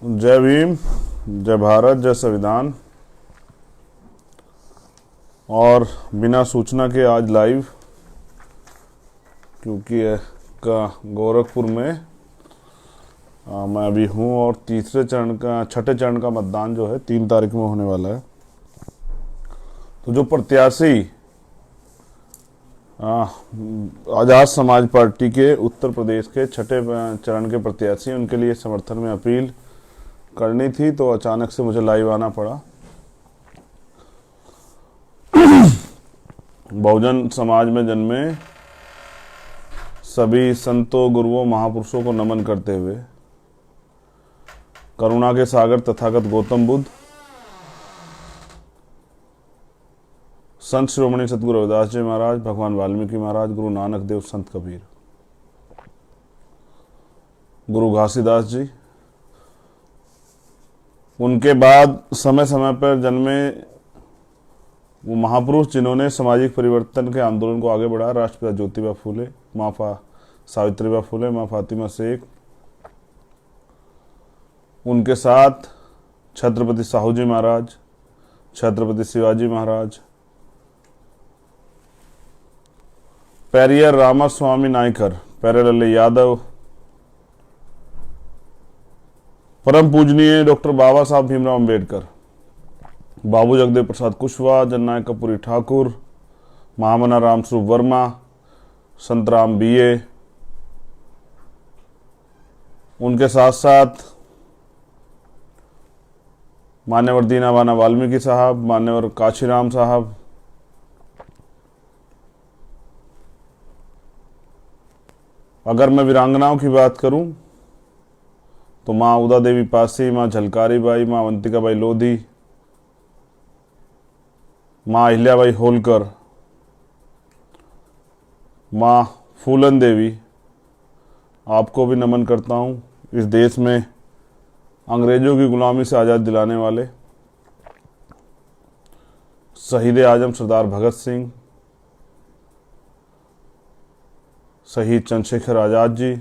जय भीम, जय भारत, जय संविधान। और बिना सूचना के आज लाइव, क्योंकि गोरखपुर में मैं अभी हूँ और छठे चरण का मतदान जो है 3 तारीख में होने वाला है। तो जो प्रत्याशी आजाद समाज पार्टी के उत्तर प्रदेश के छठे चरण के प्रत्याशी, उनके लिए समर्थन में अपील करनी थी, तो अचानक से मुझे लाइव आना पड़ा। बहुजन समाज में जन्मे सभी संतों, गुरुओं, महापुरुषों को नमन करते हुए करुणा के सागर तथागत गौतम बुद्ध, संत शिरोमणि सतगुरु रविदास जी महाराज, भगवान वाल्मीकि महाराज, गुरु नानक देव, संत कबीर, गुरु घासीदास जी, उनके बाद समय समय पर जन्मे वो महापुरुष जिन्होंने सामाजिक परिवर्तन के आंदोलन को आगे बढ़ाया, राष्ट्रपिता ज्योतिबा फूले, माँ सावित्रीबाई फूले, माँ फातिमा शेख, उनके साथ छत्रपति साहू जी महाराज, छत्रपति शिवाजी महाराज, पेरियर रामास्वामी नायकर, पेरेलल्ले यादव, परम पूजनीय डॉक्टर बाबा साहब भीमराव अंबेडकर, बाबू जगदेव प्रसाद कुशवाहा, जननायक कपूरी ठाकुर, महामना राम स्वरूप वर्मा, संतराम बीए, उनके साथ साथ मान्यवर दीनावाना वाल्मीकि साहब, मान्यवर काशीराम साहब, अगर मैं वीरांगनाओं की बात करूं तो माँ उदा देवी पासी, माँ झलकारी बाई, माँ अवंतिका बाई लोधी, माँ अहिल्याबाई होलकर, माँ फूलन देवी, आपको भी नमन करता हूँ। इस देश में अंग्रेजों की गुलामी से आज़ाद दिलाने वाले शहीद आजम सरदार भगत सिंह, शहीद चंद्रशेखर आज़ाद जी,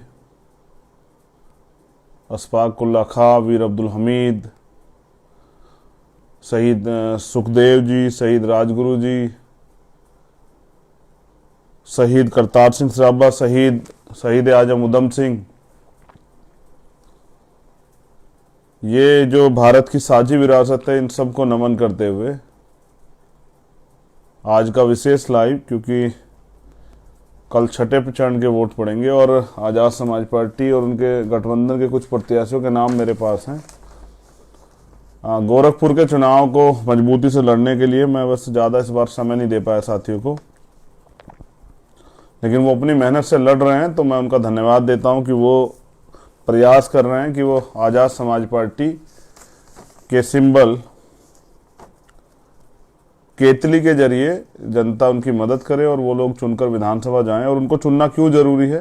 अशफाक उल्लाह खां, वीर अब्दुल हमीद, शहीद सुखदेव जी, शहीद राजगुरु जी, शहीद करतार सिंह सराबा, शहीद आजम उधम सिंह, ये जो भारत की साझी विरासत है, इन सबको नमन करते हुए आज का विशेष लाइव, क्योंकि कल छठे चरण के वोट पड़ेंगे और आजाद समाज पार्टी और उनके गठबंधन के कुछ प्रत्याशियों के नाम मेरे पास हैं। गोरखपुर के चुनाव को मजबूती से लड़ने के लिए मैं बस ज़्यादा इस बार समय नहीं दे पाया साथियों को, लेकिन वो अपनी मेहनत से लड़ रहे हैं, तो मैं उनका धन्यवाद देता हूं कि वो प्रयास कर रहे हैं कि वो आज़ाद समाज पार्टी के सिंबल केतली के जरिए जनता उनकी मदद करे और वो लोग चुनकर विधानसभा जाएं। और उनको चुनना क्यों जरूरी है,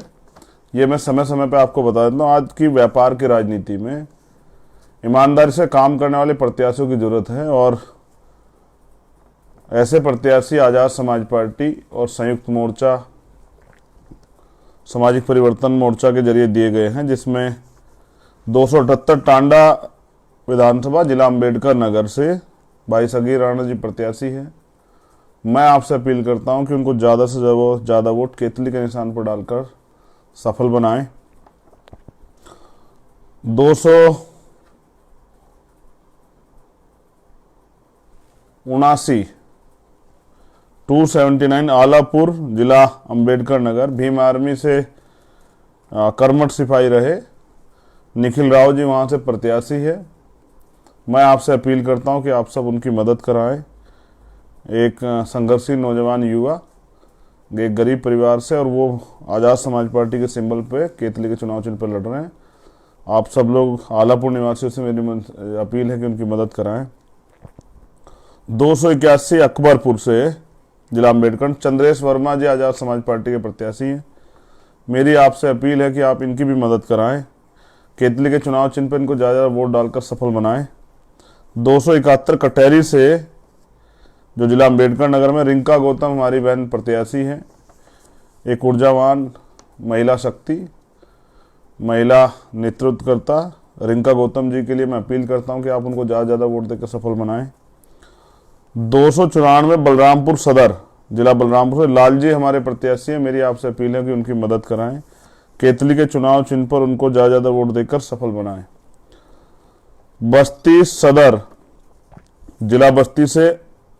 ये मैं समय समय पे आपको बता देता हूँ। आज की व्यापार की राजनीति में ईमानदारी से काम करने वाले प्रत्याशियों की जरूरत है, और ऐसे प्रत्याशी आज़ाद समाज पार्टी और संयुक्त मोर्चा, सामाजिक परिवर्तन मोर्चा के जरिए दिए गए हैं, जिसमें 278 टांडा विधानसभा जिला अम्बेडकर नगर से भाई सगीर राणा जी प्रत्याशी हैं। मैं आपसे अपील करता हूं कि उनको ज़्यादा से ज़्यादा वोट केतली के निशान पर डालकर सफल बनाएं। 279 आलापुर जिला अंबेडकर नगर, भीम आर्मी से कर्मठ सिपाही रहे निखिल राव जी वहाँ से प्रत्याशी है। मैं आपसे अपील करता हूं कि आप सब उनकी मदद कराएं। एक संघर्षशील नौजवान युवा, एक गरीब परिवार से, और वो आज़ाद समाज पार्टी के सिंबल पे केतली के चुनाव चिन्ह पर लड़ रहे हैं। आप सब लोग आलापुर निवासियों से मेरी अपील है कि उनकी मदद कराएं। 281 अकबरपुर से जिला अम्बेडकर, चंद्रेश वर्मा जी आज़ाद समाज पार्टी के प्रत्याशी हैं। मेरी आपसे अपील है कि आप इनकी भी मदद कराएं। केतली के चुनाव चिन्ह पर इनको ज़्यादा वोट डालकर सफल बनाएं। 271 कटहरी से जो जिला अम्बेडकर नगर में रिंका गौतम हमारी बहन प्रत्याशी हैं, एक ऊर्जावान महिला शक्ति, महिला नेतृत्वकर्ता, रिंका गौतम जी के लिए मैं अपील करता हूं कि आप उनको ज़्यादा वोट देकर सफल बनाएं। 294 बलरामपुर सदर, जिला बलरामपुर से लालजी हमारे प्रत्याशी हैं। मेरी आपसे अपील है कि उनकी मदद कराएं। केतली के चुनाव चिन्ह पर उनको ज़्यादा वोट देकर सफल बनाएं। बस्ती सदर, जिला बस्ती से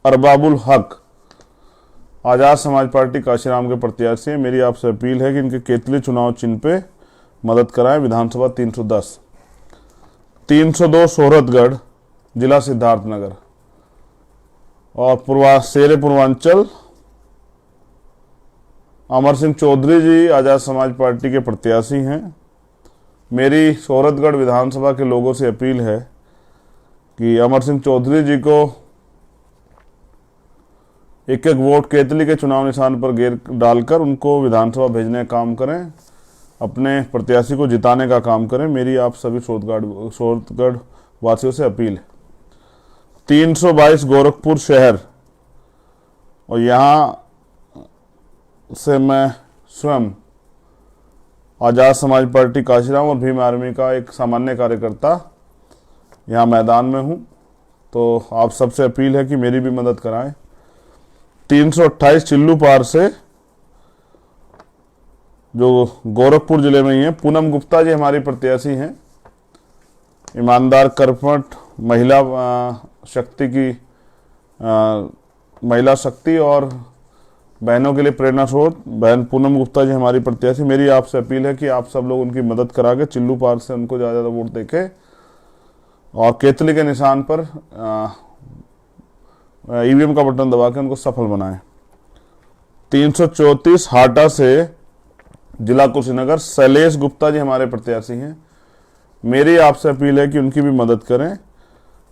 अरबाबुल हक आजाद समाज पार्टी काशीराम के प्रत्याशी हैं। मेरी आपसे अपील है कि इनके केतली चुनाव चिन्ह पे मदद कराएं। विधानसभा 310। 302 सोहरतगढ़, जिला सिद्धार्थनगर और शेरे पूर्वांचल अमर सिंह चौधरी जी आजाद समाज पार्टी के प्रत्याशी हैं। मेरी सोहरतगढ़ विधानसभा के लोगों से अपील है कि अमर सिंह चौधरी जी को एक एक वोट केतली के चुनाव निशान पर घेर डालकर उनको विधानसभा भेजने का काम करें, अपने प्रत्याशी को जिताने का काम करें। मेरी आप सभी सोहरतगढ़ वासियों से अपील है। 322 गोरखपुर शहर, और यहाँ से मैं स्वयं आजाद समाज पार्टी काशीराम और भीम आर्मी का एक सामान्य कार्यकर्ता यहाँ मैदान में हूँ, तो आप सबसे अपील है कि मेरी भी मदद कराएं। 328 चिल्लू पार से, जो गोरखपुर जिले में ही है, पूनम गुप्ता जी हमारी प्रत्याशी हैं। ईमानदार, कर्मठ महिला शक्ति की महिला शक्ति और बहनों के लिए प्रेरणा स्रोत बहन पूनम गुप्ता जी हमारी प्रत्याशी। मेरी आपसे अपील है कि आप सब लोग उनकी मदद करा के चिल्लू पार से उनको ज़्यादा वोट देके और केतली के निशान पर ईवीएम का बटन दबा के उनको सफल बनाएं। 334 हाटा से, जिला कुशीनगर, शैलेश गुप्ता जी हमारे प्रत्याशी हैं। मेरी आपसे अपील है कि उनकी भी मदद करें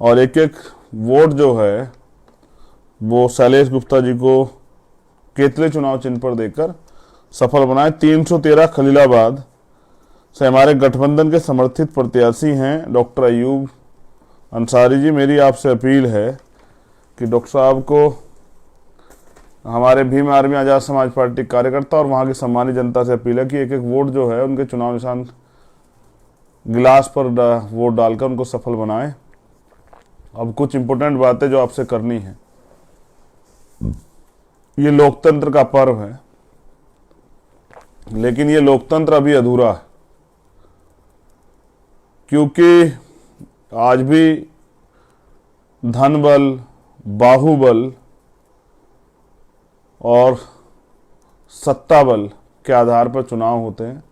और एक एक वोट जो है वो शैलेश गुप्ता जी को केतली चुनाव चिन्ह पर देकर सफल बनाए। 313 खलीलाबाद से हमारे गठबंधन के समर्थित प्रत्याशी हैं डॉक्टर अयूब अंसारी जी। मेरी आपसे अपील है कि डॉक्टर साहब को हमारे भीम आर्मी आजाद समाज पार्टी कार्यकर्ता और वहाँ की सम्मानित जनता से अपील है कि एक एक वोट जो है उनके चुनाव निशान गिलास पर वोट डालकर उनको सफल बनाएं। अब कुछ इंपॉर्टेंट बातें जो आपसे करनी है। ये लोकतंत्र का पर्व है, लेकिन ये लोकतंत्र अभी अधूरा है, क्योंकि आज भी धन बल, बाहुबल और सत्ता बल के आधार पर चुनाव होते हैं।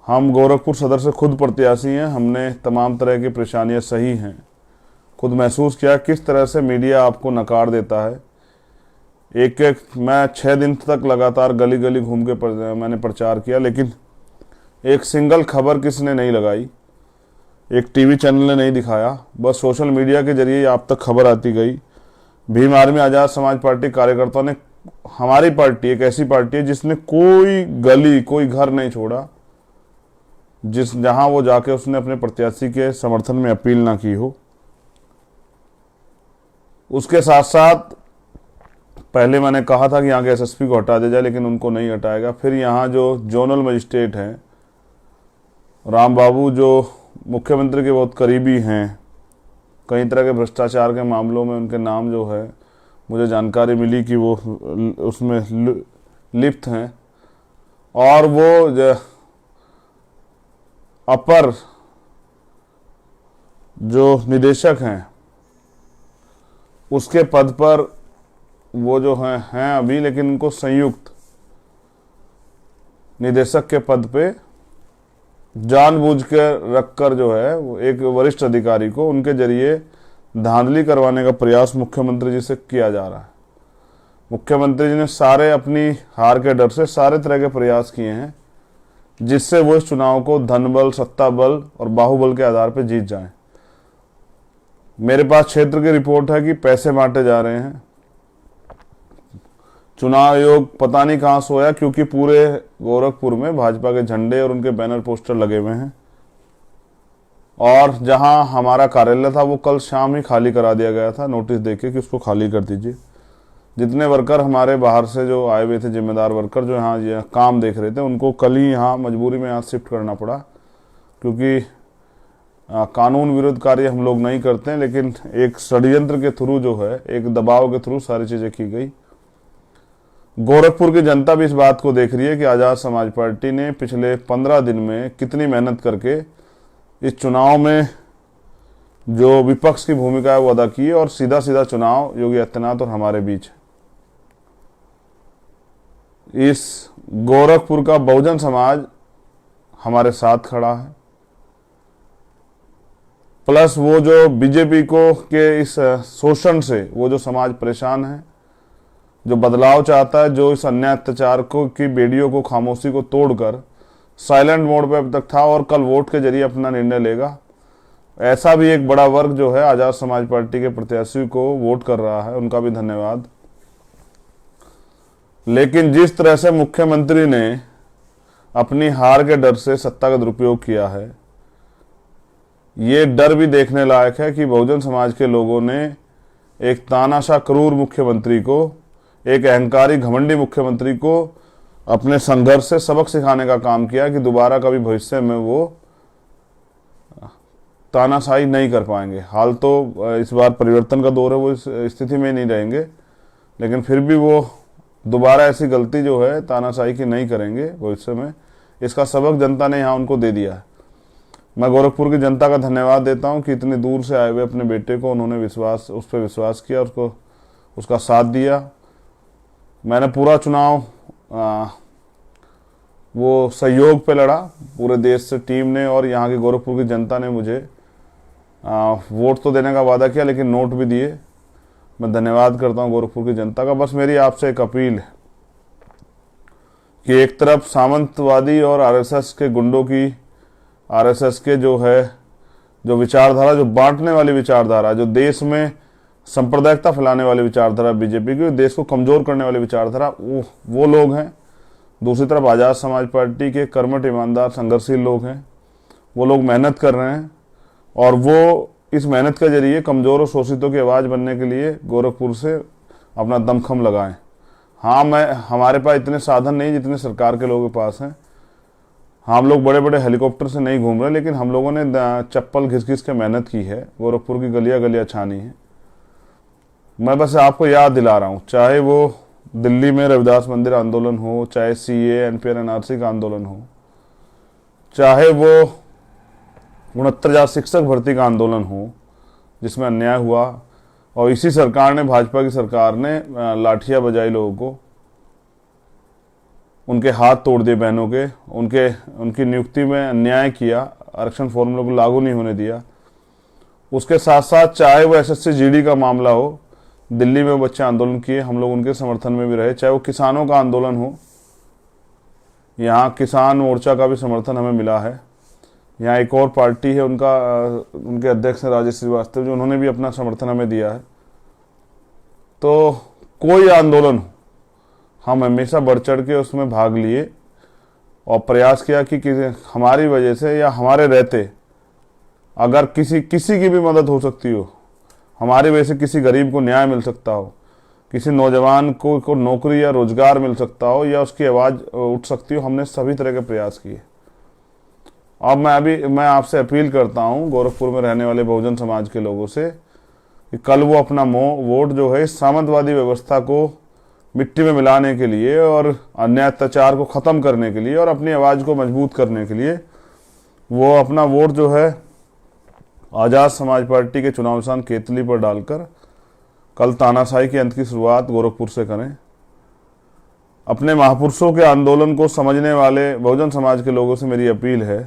हम गोरखपुर सदर से खुद प्रत्याशी हैं। हमने तमाम तरह की परेशानियां सही हैं, खुद महसूस किया किस तरह से मीडिया आपको नकार देता है। मैं 6 दिन तक लगातार गली गली घूम के मैंने प्रचार किया, लेकिन एक सिंगल खबर किसी ने नहीं लगाई, एक टीवी चैनल ने नहीं दिखाया, बस सोशल मीडिया के जरिए आप तक खबर आती गई। भीम आर्मी आजाद समाज पार्टी कार्यकर्ताओं ने, हमारी पार्टी एक ऐसी पार्टी है जिसने कोई गली, कोई घर नहीं छोड़ा जहां वो जाके उसने अपने प्रत्याशी के समर्थन में अपील ना की हो। उसके साथ साथ पहले मैंने कहा था कि यहाँ के एसएसपी को हटा दिया जाए, लेकिन उनको नहीं हटाएगा। फिर यहाँ जो जोनल मजिस्ट्रेट हैं राम बाबू, जो मुख्यमंत्री के बहुत करीबी हैं, कई तरह के भ्रष्टाचार के मामलों में उनके नाम जो है मुझे जानकारी मिली कि वो उसमें लिप्त हैं, और वो अपर जो निदेशक हैं उसके पद पर वो जो हैं अभी, लेकिन उनको संयुक्त निदेशक के पद पे जानबूझ के रखकर जो है वो एक वरिष्ठ अधिकारी को उनके जरिए धांधली करवाने का प्रयास मुख्यमंत्री जी से किया जा रहा है। मुख्यमंत्री जी ने सारे अपनी हार के डर से सारे तरह के प्रयास किए हैं जिससे वो इस चुनाव को धनबल, सत्ता बल और बाहुबल के आधार पर जीत जाएं। मेरे पास क्षेत्र की रिपोर्ट है कि पैसे बांटे जा रहे हैं। चुनाव आयोग पता नहीं कहां सोया, क्योंकि पूरे गोरखपुर में भाजपा के झंडे और उनके बैनर पोस्टर लगे हुए हैं, और जहां हमारा कार्यालय था वो कल शाम ही खाली करा दिया गया था, नोटिस देके कि उसको खाली कर दीजिए। जितने वर्कर हमारे बाहर से जो आए हुए थे, जिम्मेदार वर्कर जो यहाँ काम देख रहे थे, उनको कल ही यहाँ मजबूरी में यहाँ शिफ्ट करना पड़ा, क्योंकि कानून विरुद्ध कार्य हम लोग नहीं करते हैं, लेकिन एक षड्यंत्र के थ्रू जो है, एक दबाव के थ्रू सारी चीजें की गई। गोरखपुर की जनता भी इस बात को देख रही है कि आजाद समाज पार्टी ने पिछले 15 दिन में कितनी मेहनत करके इस चुनाव में जो विपक्ष की भूमिका है वो अदा की है, और सीधा सीधा चुनाव योगी आदित्यनाथ और हमारे बीच। इस गोरखपुर का बहुजन समाज हमारे साथ खड़ा है, प्लस वो जो बीजेपी को के इस शोषण से वो जो समाज परेशान है, जो बदलाव चाहता है, जो इस अन्याय अत्याचार को की बेड़ियों को, खामोशी को तोड़कर साइलेंट मोड पे अब तक था और कल वोट के जरिए अपना निर्णय लेगा, ऐसा भी एक बड़ा वर्ग जो है आजाद समाज पार्टी के प्रत्याशी को वोट कर रहा है। उनका भी धन्यवाद। लेकिन जिस तरह से मुख्यमंत्री ने अपनी हार के डर से सत्ता का दुरुपयोग किया है, ये डर भी देखने लायक है कि बहुजन समाज के लोगों ने एक तानाशाह क्रूर मुख्यमंत्री को, एक अहंकारी घमंडी मुख्यमंत्री को अपने संघर्ष से सबक सिखाने का काम किया कि दोबारा कभी भविष्य में वो तानाशाही नहीं कर पाएंगे। हाल तो इस बार परिवर्तन का दौर है, वो इस स्थिति में नहीं रहेंगे, लेकिन फिर भी वो दोबारा ऐसी गलती जो है तानाशाही की नहीं करेंगे भविष्य में। इसका सबक जनता ने यहाँ उनको दे दिया है। मैं गोरखपुर की जनता का धन्यवाद देता हूँ कि इतनी दूर से आए हुए अपने बेटे को उन्होंने उस पर विश्वास किया, उसका साथ दिया। मैंने पूरा चुनाव वो सहयोग पे लड़ा, पूरे देश से टीम ने और यहाँ की गोरखपुर की जनता ने मुझे वोट तो देने का वादा किया, लेकिन नोट भी दिए। मैं धन्यवाद करता हूँ गोरखपुर की जनता का। बस मेरी आपसे एक अपील है कि एक तरफ सामंतवादी और आरएसएस के गुंडों की, आरएसएस के जो विचारधारा, जो बांटने वाली विचारधारा, जो देश में सांप्रदायिकता फैलाने वाली विचारधारा बीजेपी की, देश को कमजोर करने वाली विचारधारा, वो लोग हैं। दूसरी तरफ आजाद समाज पार्टी के कर्मठ, ईमानदार, संघर्षशील लोग हैं। वो लोग मेहनत कर रहे हैं और वो इस मेहनत के जरिए कमजोर और शोषितों की आवाज़ बनने के लिए गोरखपुर से अपना दमखम लगाएं। हाँ, हमारे पास इतने साधन नहीं जितने सरकार के लोगों के पास हैं। हम लोग बड़े बड़े हेलीकॉप्टर से नहीं घूम रहे, लेकिन हम लोगों ने चप्पल घिस घिस के मेहनत की है, गोरखपुर की गलियां गलियां छानी है। मैं बस आपको याद दिला रहा हूँ, चाहे वो दिल्ली में रविदास मंदिर आंदोलन हो, चाहे सीए, एनपीआर, एनआरसी का आंदोलन हो, चाहे वो 69,000 शिक्षक भर्ती का आंदोलन हो जिसमें अन्याय हुआ और इसी सरकार ने, भाजपा की सरकार ने लाठियां बजाई लोगों को, उनके हाथ तोड़ दिए बहनों के, उनकी नियुक्ति में अन्याय किया, आरक्षण फॉर्मूले को लागू नहीं होने दिया। उसके साथ साथ चाहे वो एसएससी जीडी का मामला हो, दिल्ली में वो बच्चे आंदोलन किए, हम लोग उनके समर्थन में भी रहे। चाहे वो किसानों का आंदोलन हो, यहाँ किसान मोर्चा का भी समर्थन हमें मिला है। यहाँ एक और पार्टी है, उनके अध्यक्ष हैं राजेश श्रीवास्तव, जो उन्होंने भी अपना समर्थन हमें दिया है। तो कोई आंदोलन हो, हम हमेशा बढ़ चढ़ के उसमें भाग लिए और प्रयास किया कि हमारी वजह से या हमारे रहते अगर किसी की भी मदद हो सकती हो, हमारी वजह से किसी गरीब को न्याय मिल सकता हो, किसी नौजवान को नौकरी या रोजगार मिल सकता हो, या उसकी आवाज़ उठ सकती हो, हमने सभी तरह के प्रयास किए। अब मैं आपसे अपील करता हूं गोरखपुर में रहने वाले बहुजन समाज के लोगों से कि कल वो अपना वोट जो है इस सामंतवादी व्यवस्था को मिट्टी में मिलाने के लिए और अन्याय अत्याचार को ख़त्म करने के लिए और अपनी आवाज़ को मजबूत करने के लिए वो अपना वोट जो है आज़ाद समाज पार्टी के चुनाव निशान केतली पर डालकर कल तानाशाही के अंत की शुरुआत गोरखपुर से करें। अपने महापुरुषों के आंदोलन को समझने वाले बहुजन समाज के लोगों से मेरी अपील है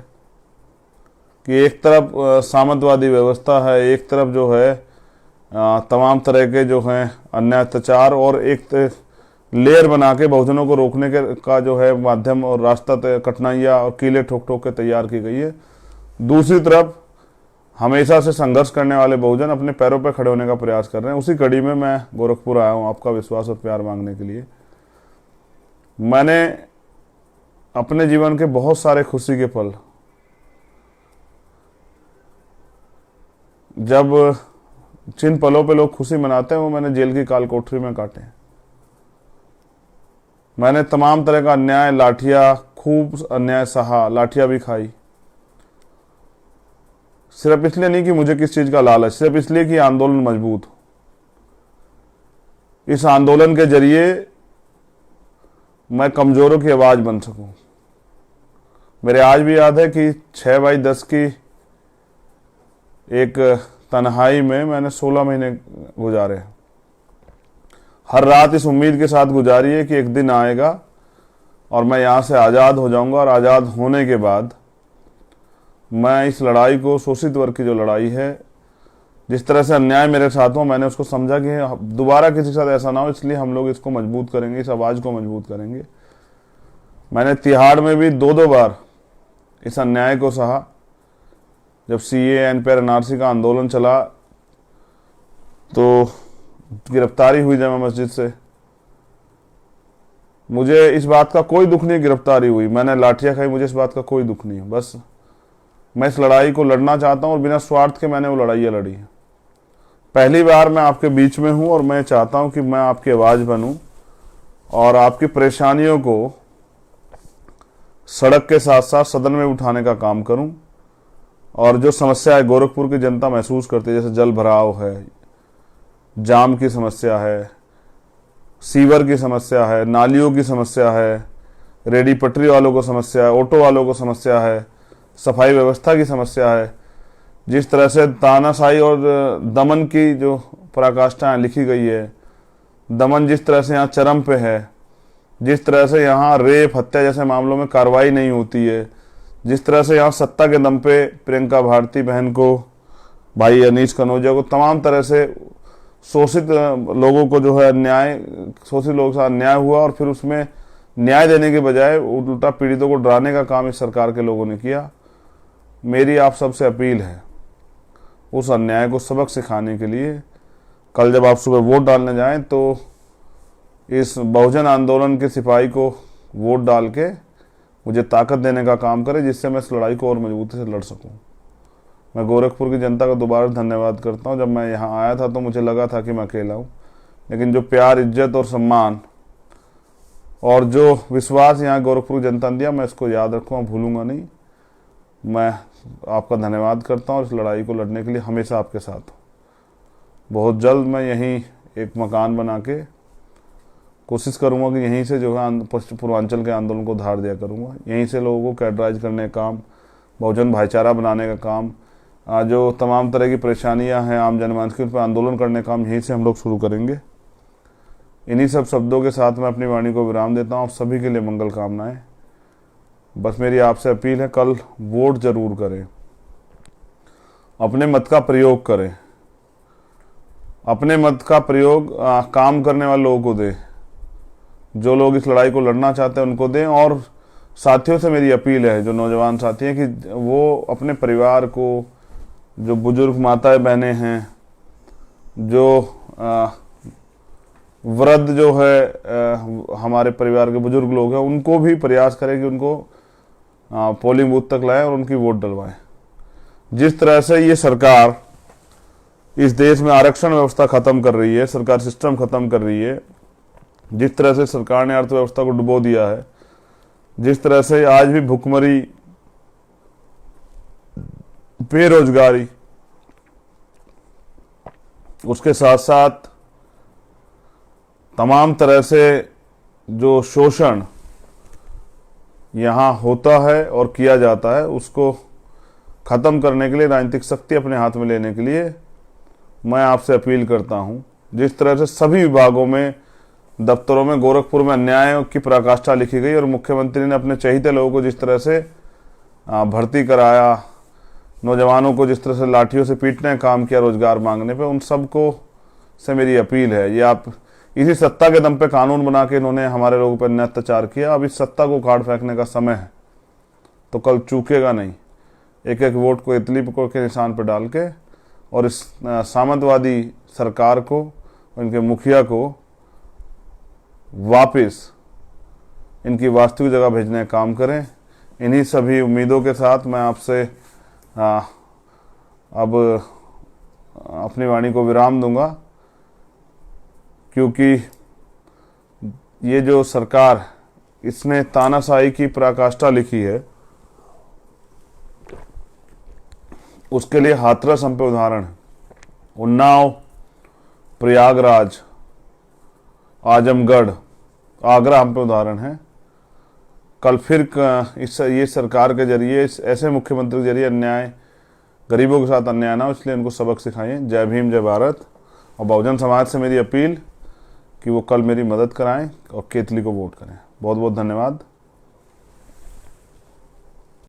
कि एक तरफ सामंतवादी व्यवस्था है, एक तरफ जो है तमाम तरह के जो हैं अन्याय अत्याचार और एक लेयर बना के बहुजनों को रोकने का जो है माध्यम और रास्ता कठिनाइयाँ और कीले ठोक ठोक के तैयार की गई है। दूसरी तरफ हमेशा से संघर्ष करने वाले बहुजन अपने पैरों पर खड़े होने का प्रयास कर रहे हैं। उसी कड़ी में मैं गोरखपुर आया हूँ आपका विश्वास और प्यार मांगने के लिए। मैंने अपने जीवन के बहुत सारे खुशी के पल, जब जिन पलों पे लोग खुशी मनाते हैं, वो मैंने जेल की काल कोठरी में काटे। मैंने तमाम तरह का अन्याय, लाठियां, खूब अन्याय सहा, लाठियां भी खाई, सिर्फ इसलिए नहीं कि मुझे किस चीज का लालच, सिर्फ इसलिए कि आंदोलन मजबूत हो। इस आंदोलन के जरिए मैं कमजोरों की आवाज बन सकूं। मेरे आज भी याद है कि 6x10 की एक तन्हाई में मैंने 16 महीने गुजारे। हर रात इस उम्मीद के साथ गुजारी है कि एक दिन आएगा और मैं यहाँ से आज़ाद हो जाऊंगा, और आज़ाद होने के बाद मैं इस लड़ाई को, शोषित वर्ग की जो लड़ाई है, जिस तरह से अन्याय मेरे साथ हो, मैंने उसको समझा कि दोबारा किसी के साथ ऐसा ना हो, इसलिए हम लोग इसको मजबूत करेंगे, इस आवाज़ को मजबूत करेंगे। मैंने तिहाड़ में भी 2-2 बार इस अन्याय को सहा। जब सीए, एनपीआर, एनआरसी का आंदोलन चला तो गिरफ्तारी हुई जामा मस्जिद से। मुझे इस बात का कोई दुख नहीं, गिरफ्तारी हुई, मैंने लाठियां खाई, मुझे इस बात का कोई दुख नहीं है। बस मैं इस लड़ाई को लड़ना चाहता हूं और बिना स्वार्थ के मैंने वो लड़ाइयाँ लड़ी है। पहली बार मैं आपके बीच में हूं और मैं चाहता हूं कि मैं आपकी आवाज़ बनूं और आपकी परेशानियों को सड़क के साथ साथ सदन में उठाने का काम करूं। और जो समस्या है गोरखपुर की जनता महसूस करती है, जैसे जल भराव है, जाम की समस्या है, सीवर की समस्या है, नालियों की समस्या है, रेडी पटरी वालों को समस्या है, ऑटो वालों को समस्या है, सफाई व्यवस्था की समस्या है, जिस तरह से तानाशाही और दमन की जो पराकाष्ठा लिखी गई है, दमन जिस तरह से यहाँ चरम पे है, जिस तरह से यहाँ रेप, हत्या जैसे मामलों में कार्रवाई नहीं होती है, जिस तरह से यहाँ सत्ता के दम पे प्रियंका भारती बहन को, भाई अनीश कनौजिया को, तमाम तरह से शोषित लोगों को जो है अन्याय, शोषित लोगों से अन्याय हुआ और फिर उसमें न्याय देने के बजाय उल्टा पीड़ितों को डराने का काम इस सरकार के लोगों ने किया। मेरी आप सबसे अपील है, उस अन्याय को सबक सिखाने के लिए कल जब आप सुबह वोट डालने जाएं तो इस बहुजन आंदोलन के सिपाही को वोट डाल के मुझे ताकत देने का काम करें, जिससे मैं इस लड़ाई को और मजबूती से लड़ सकूं। मैं गोरखपुर की जनता का दोबारा धन्यवाद करता हूं। जब मैं यहाँ आया था तो मुझे लगा था कि मैं अकेला हूं, लेकिन जो प्यार, इज्जत और सम्मान और जो विश्वास यहाँ गोरखपुर की जनता ने दिया, मैं इसको याद रखूँगा, भूलूंगा नहीं। मैं आपका धन्यवाद करता हूँ। इस लड़ाई को लड़ने के लिए हमेशा आपके साथ हूँ। बहुत जल्द मैं यहीं एक मकान बना के कोशिश करूँगा कि यहीं से जो है पूर्वांचल के आंदोलन को धार दिया करूँगा। यहीं से लोगों को कैडराइज करने का काम, बहुजन भाईचारा बनाने का काम, जो तमाम तरह की परेशानियां हैं आम जनमानस के, उन पर आंदोलन करने का काम यहीं से हम लोग शुरू करेंगे। इन्हीं सब शब्दों के साथ मैं अपनी वाणी को विराम देता हूँ। आप सभी के लिए मंगल कामनाएं। बस मेरी आपसे अपील है, कल वोट जरूर करें, अपने मत का प्रयोग करें, अपने मत का प्रयोग काम करने वाले लोगों को दें, जो लोग इस लड़ाई को लड़ना चाहते हैं उनको दें। और साथियों से मेरी अपील है, जो नौजवान साथी हैं, कि वो अपने परिवार को, जो बुजुर्ग माताएं बहनें हैं, जो वृद्ध जो है हमारे परिवार के बुजुर्ग लोग हैं, उनको भी प्रयास करें कि उनको पोलिंग बूथ तक लाएं और उनकी वोट डलवाएं। जिस तरह से ये सरकार इस देश में आरक्षण व्यवस्था खत्म कर रही है, सरकार सिस्टम खत्म कर रही है, जिस तरह से सरकार ने अर्थव्यवस्था को डुबो दिया है, जिस तरह से आज भी भुखमरी, बेरोजगारी, उसके साथ साथ तमाम तरह से जो शोषण यहाँ होता है और किया जाता है, उसको खत्म करने के लिए, राजनीतिक शक्ति अपने हाथ में लेने के लिए मैं आपसे अपील करता हूँ। जिस तरह से सभी विभागों में, दफ्तरों में गोरखपुर में अन्याय की पराकाष्ठा लिखी गई और मुख्यमंत्री ने अपने चहेते लोगों को जिस तरह से भर्ती कराया, नौजवानों को जिस तरह से लाठियों से पीटने का काम किया रोजगार मांगने पे, उन सबको से मेरी अपील है, ये आप इसी सत्ता के दम पे कानून बना के इन्होंने हमारे लोगों पर अन्याय अत्याचार किया। अब इस सत्ता को उखाड़ फेंकने का समय है, तो कल चूकेगा नहीं। एक एक वोट को इतली के निशान पर डाल के और इस सामंतवादी सरकार को, इनके मुखिया को वापस इनकी वास्तविक जगह भेजने का काम करें। इन्हीं सभी उम्मीदों के साथ मैं आपसे अब अपनी वाणी को विराम दूंगा, क्योंकि ये जो सरकार, इसने तानाशाही की पराकाष्ठा लिखी है, उसके लिए हाथरस हम पे उदाहरण है, उन्नाव, प्रयागराज, आजमगढ़, आगरा हम पे उदाहरण है। कल फिर ये सरकार के जरिए, इस ऐसे मुख्यमंत्री के जरिए अन्याय, गरीबों के साथ अन्याय ना हो, इसलिए इनको सबक सिखाएं। जय भीम, जय भारत। और बहुजन समाज से मेरी अपील कि वो कल मेरी मदद कराएं और केतली को वोट करें। बहुत बहुत धन्यवाद।